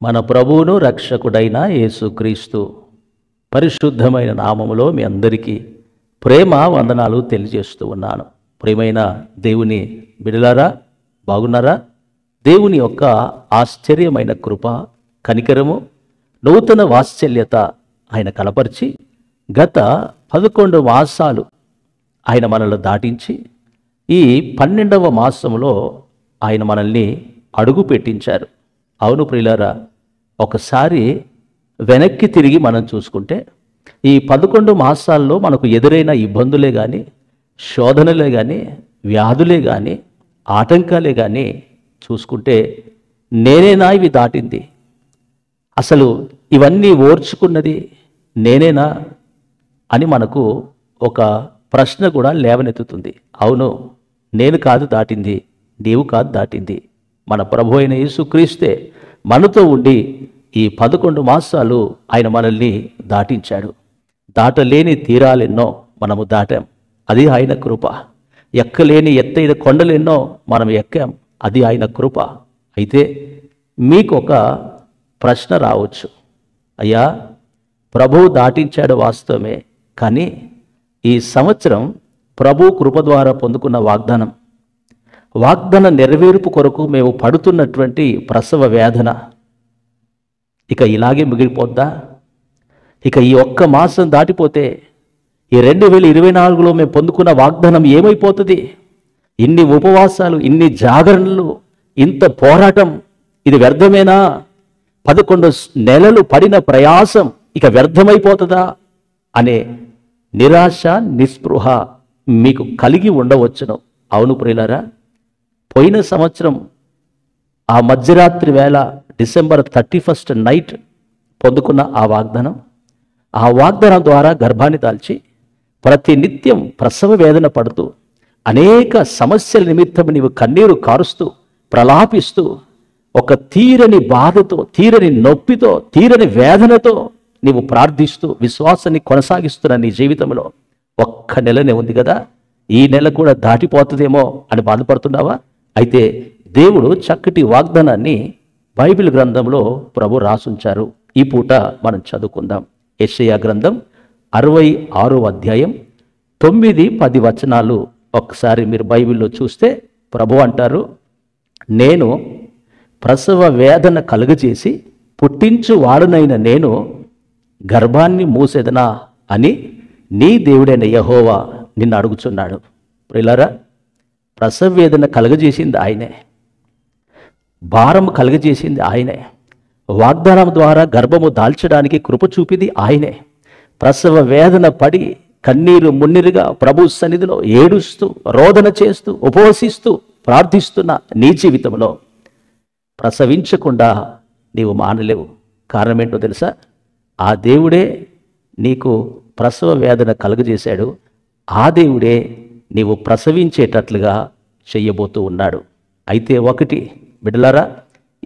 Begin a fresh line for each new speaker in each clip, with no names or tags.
మన ప్రభువును రక్షకుడైన యేసుక్రీస్తు పరిశుద్ధమైన నామములో మీ అందరికీ ప్రేమ వందనాలు తెలియజేస్తూ ఉన్నాను. ప్రియమైన దేవుని బిడ్డలారా, బాగున్నారా? దేవుని యొక్క ఆశ్చర్యమైన కృప, కనికరము, నూతన వాత్సల్యత ఆయన కనపరిచి గత 11 మాసాలు ఆయన మనల్ని దాటించి ఈ 12వ మాసంలో ఆయన మనల్ని అడుగు పెట్టించారు. అవును ప్రియులారా, ఒకసారి వెనక్కి తిరిగి మనం చూసుకుంటే ఈ 11 మాసాల్లో మనకు ఎదురైన ఇబ్బందులే కానీ, శోధనలే కానీ, వ్యాధులే కానీ, ఆటంకాలే కానీ చూసుకుంటే నేనేనా ఇవి దాటింది? అసలు ఇవన్నీ ఓర్చుకున్నది నేనేనా అని మనకు ఒక ప్రశ్న కూడా లేవనెత్తుతుంది. అవును, నేను కాదు దాటింది, నీవు కాదు దాటింది, మన ప్రభు అయిన యేసుక్రీస్తే మనతో ఉండి ఈ 11 మాసాలు ఆయన మనల్ని దాటించాడు. దాటలేని తీరాలెన్నో మనము దాటాం, అది ఆయన కృప. ఎక్కలేని ఎత్తైన కొండలెన్నో మనం ఎక్కాం, అది ఆయన కృప. అయితే మీకు ఒక ప్రశ్న రావచ్చు, అయ్యా ప్రభువు దాటించాడు వాస్తవమే, కానీ ఈ సంవత్సరం ప్రభు కృప ద్వారా పొందుకున్న వాగ్దాన నెరవేర్పు కొరకు మేము పడుతున్నటువంటి ప్రసవ వేదన ఇక ఇలాగే మిగిలిపోద్దా? ఇక ఈ ఒక్క మాసం దాటిపోతే ఈ 2024లో మేము పొందుకున్న వాగ్దానం ఏమైపోతుంది? ఇన్ని ఉపవాసాలు, ఇన్ని జాగరణలు, ఇంత పోరాటం, ఇది వ్యర్థమేనా? 11 నెలలు పడిన ప్రయాసం ఇక వ్యర్థమైపోతుందా అనే నిరాశ, నిస్పృహ మీకు కలిగి ఉండవచ్చును. అవును ప్రియులారా, పోయిన సంవత్సరం ఆ మధ్యరాత్రి వేళ డిసెంబర్ 31 నైట్ పొందుకున్న ఆ వాగ్దానం ద్వారా గర్భాన్ని దాల్చి ప్రతి నిత్యం ప్రసవ వేదన పడుతూ అనేక సమస్యల నిమిత్తం నీవు కన్నీరు కారుస్తూ ప్రలాపిస్తూ ఒక తీరని బాధతో, తీరని నొప్పితో, తీరని వేదనతో నీవు ప్రార్థిస్తూ విశ్వాసాన్ని కొనసాగిస్తున్న నీ జీవితంలో ఒక్క నెలనే ఉంది కదా, ఈ నెల కూడా దాటిపోతుందేమో అని బాధపడుతున్నావా? అయితే దేవుడు చక్కటి వాగ్దానాన్ని బైబిల్ గ్రంథంలో ప్రభు రాసుంచారు. ఈ పూట మనం చదువుకుందాం. యెషయా గ్రంథం 66వ అధ్యాయం 9-10 వచనాలు ఒకసారి మీరు బైబిల్లో చూస్తే ప్రభు అంటారు, నేను ప్రసవ వేదన కలుగజేసి పుట్టించు వాడునైన నేను గర్భాన్ని మూసేదనా అని నీ దేవుడైన యెహోవా నిన్ను అడుగుచున్నాడు. ప్రియులారా, ప్రసవ వేదన కలుగజేసింది ఆయనే, భారము కలుగజేసింది ఆయనే, వాగ్దానం ద్వారా గర్భము దాల్చడానికి కృప చూపింది ఆయనే. ప్రసవ వేదన పడి కన్నీరు మున్నీరుగా ప్రభు సన్నిధిలో ఏడుస్తూ, రోదన చేస్తూ, ఉపవసిస్తూ ప్రార్థిస్తున్న నీ జీవితంలో ప్రసవించకుండా నీవు మానలేవు. కారణం ఏంటో తెలుసా? ఆ దేవుడే నీకు ప్రసవ వేదన కలుగజేశాడు. ఆ దేవుడే నీవు ప్రసవించేటట్లుగా చెయ్యబోతూ ఉన్నాడు. అయితే ఒకటి బిడ్డలారా,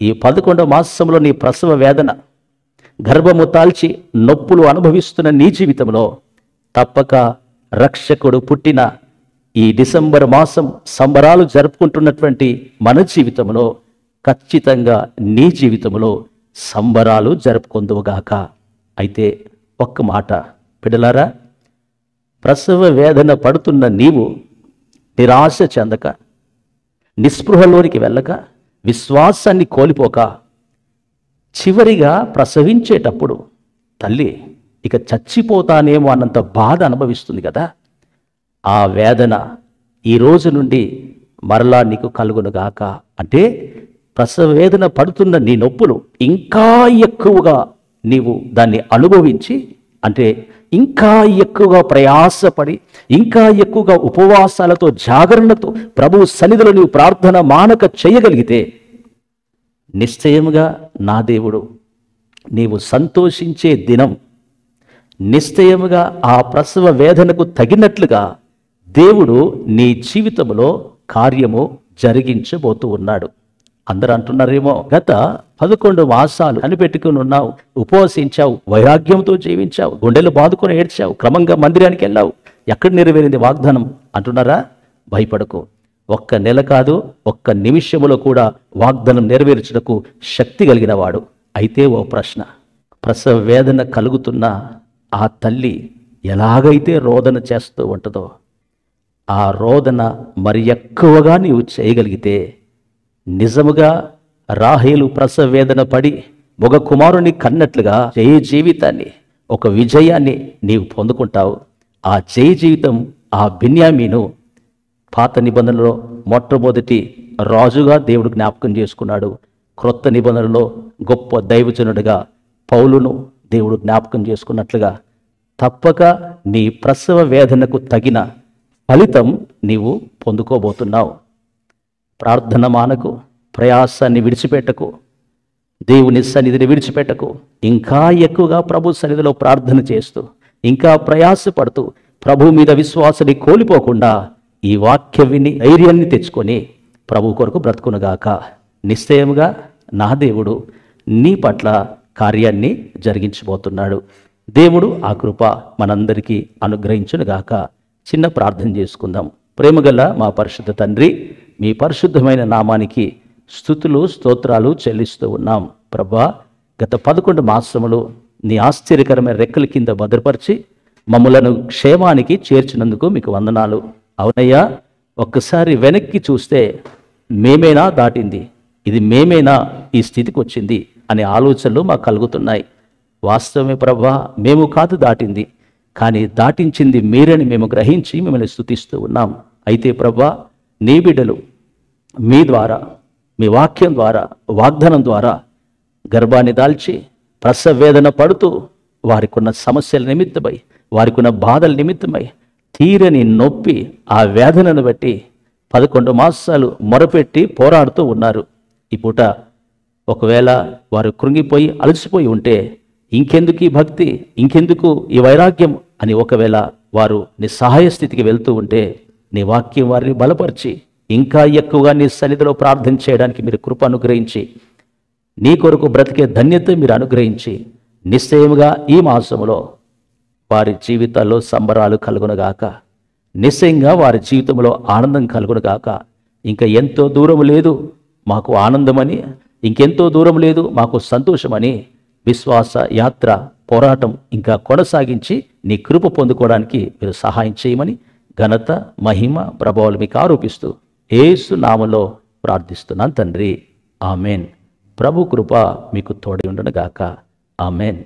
ఈ 11వ మాసంలో నీ ప్రసవ వేదన, గర్భము తాల్చి నొప్పులు అనుభవిస్తున్న నీ జీవితంలో తప్పక రక్షకుడు పుట్టిన ఈ డిసెంబర్ మాసం సంబరాలు జరుపుకుంటున్నటువంటి మన జీవితంలో ఖచ్చితంగా నీ జీవితంలో సంబరాలు జరుపుకొందువుగాక. అయితే ఒక్క మాట బిడ్డలారా, ప్రసవ వేదన పడుతున్న నీవు నిరాశ చెందక, నిస్పృహలోనికి వెళ్ళక, విశ్వాసాన్ని కోల్పోక, చివరిగా ప్రసవించేటప్పుడు తల్లి ఇక చచ్చిపోతానేమో అన్నంత బాధ అనుభవిస్తుంది కదా, ఆ వేదన ఈ రోజు నుండి మరలా నీకు కలుగునుగాక. అంటే ప్రసవ వేదన పడుతున్న నీ నొప్పులు ఇంకా ఎక్కువగా నీవు దాన్ని అనుభవించి, అంటే ఇంకా ఎక్కువగా ప్రయాసపడి, ఇంకా ఎక్కువగా ఉపవాసాలతో, జాగరణతో ప్రభువు సన్నిధిలో నీవు ప్రార్థన మానక చేయగలిగితే నిశ్చయముగా నా దేవుడు నీవు సంతోషించే దినం, నిశ్చయముగా ఆ ప్రసవ వేదనకు తగినట్లుగా దేవుడు నీ జీవితంలో కార్యము జరిగించబోతూ ఉన్నాడు. అందరూ అంటున్నారేమో, గత 11 మాసాలు కనిపెట్టుకుని ఉన్నావు, ఉపవసించావు, వైరాగ్యంతో జీవించావు, గుండెలు బాదుకొని ఏడ్చావు, క్రమంగా మందిరానికి వెళ్ళావు, ఎక్కడ నెరవేరింది వాగ్దానం అంటున్నారా? భయపడకు. ఒక్క నెల కాదు, ఒక్క నిమిషములో కూడా వాగ్దానం నెరవేర్చుటకు శక్తి కలిగిన వాడు అయితే ఓ ప్రశ్న, ప్రసవ వేదన కలుగుతున్న ఆ తల్లి ఎలాగైతే రోదన చేస్తూ ఉంటుందో ఆ రోదన మరి ఎక్కువగా నీవు చేయగలిగితే నిజముగా రాహేలు ప్రసవ వేదన పడి ఒక కుమారుని కన్నట్లుగా జయ జీవితాన్ని, ఒక విజయాన్ని నీవు పొందుకుంటావు. ఆ జయ జీవితం ఆ బిన్యామీను పాత నిబంధనలో మొట్టమొదటి రాజుగా దేవుడు జ్ఞాపకం చేసుకున్నాడు. క్రొత్త నిబంధనలో గొప్ప దైవజనుడిగా పౌలును దేవుడు జ్ఞాపకం చేసుకున్నట్లుగా తప్పక నీ ప్రసవ వేదనకు తగిన ఫలితం నీవు పొందుకోబోతున్నావు. ప్రార్థన మానకు, ప్రయాసాన్ని విడిచిపెట్టకు, దేవుని సన్నిధిని విడిచిపెట్టకు. ఇంకా ఎక్కువగా ప్రభు సన్నిధిలో ప్రార్థన చేస్తూ, ఇంకా ప్రయాసపడుతూ, ప్రభు మీద విశ్వాసాన్ని కోల్పోకుండా ఈ వాక్య విని ధైర్యాన్ని తెచ్చుకొని ప్రభు కొరకు బ్రతుకునుగాక. నిశ్చయముగా నా దేవుడు నీ పట్ల కార్యాన్ని జరిగించబోతున్నాడు. దేవుడు ఆ కృప మనందరికీ అనుగ్రహించునుగాక. చిన్న ప్రార్థన చేసుకుందాం. ప్రేమగల మా పరిశుద్ధ తండ్రి, మీ పరిశుద్ధమైన నామానికి స్తుతులు స్తోత్రాలు చెల్లిస్తూ ఉన్నాం. ప్రభా, గత 11 మాసములు నీ ఆశ్చర్యకరమైన రెక్కల కింద భద్రపరిచి మమ్ములను క్షేమానికి చేర్చినందుకు మీకు వందనాలు. అవునయ్యా, ఒక్కసారి వెనక్కి చూస్తే మేమేనా దాటింది, ఇది మేమేనా ఈ స్థితికి వచ్చింది అనే ఆలోచనలు మాకు కలుగుతున్నాయి. వాస్తవమే ప్రభా, మేము కాదు దాటింది, కానీ దాటించింది మీరని మేము గ్రహించి మిమ్మల్ని స్తుతిస్తూ ఉన్నాం. అయితే ప్రభా, నీ బిడ్డలు మీ ద్వారా, మీ వాక్యం ద్వారా, వాగ్దానం ద్వారా గర్భాన్ని దాల్చి ప్రసవ వేదన పడుతూ వారికి ఉన్న సమస్యల నిమిత్తమై, వారికి ఉన్న బాధల నిమిత్తమై తీరని నొప్పి, ఆ వేదనను బట్టి 11 మాసాలు మొరపెట్టి పోరాడుతూ ఉన్నారు. ఈ పూట ఒకవేళ వారు కృంగిపోయి అలసిపోయి ఉంటే, ఇంకెందుకు ఈ భక్తి, ఇంకెందుకు ఈ వైరాగ్యం అని ఒకవేళ వారు నిస్సహాయ స్థితికి వెళ్తూ ఉంటే, నీ వాక్యం వారిని బలపరిచి ఇంకా ఎక్కువగా నీ సన్నిధిలో ప్రార్థన చేయడానికి మీరు కృప అనుగ్రహించి, నీ కొరకు బ్రతికే ధన్యత మీరు అనుగ్రహించి, నిశ్చయముగా ఈ మాసములో వారి జీవితాల్లో సంబరాలు కలుగునగాక. నిశ్చయంగా వారి జీవితంలో ఆనందం కలుగునగాక. ఇంకా ఎంతో దూరం లేదు మాకు ఆనందమని, ఇంకెంతో దూరం లేదు మాకు సంతోషమని విశ్వాస యాత్ర పోరాటం ఇంకా కొనసాగించి నీ కృప పొందుకోవడానికి మీరు సహాయం చేయమని ఘనత, మహిమ, ప్రభావాలు మీకు ఆరోపిస్తూ యేసు నామములో ప్రార్థిస్తున్నాను తండ్రి. ఆమెన్. ప్రభు కృప మీకు తోడై ఉండును గాక. ఆమెన్.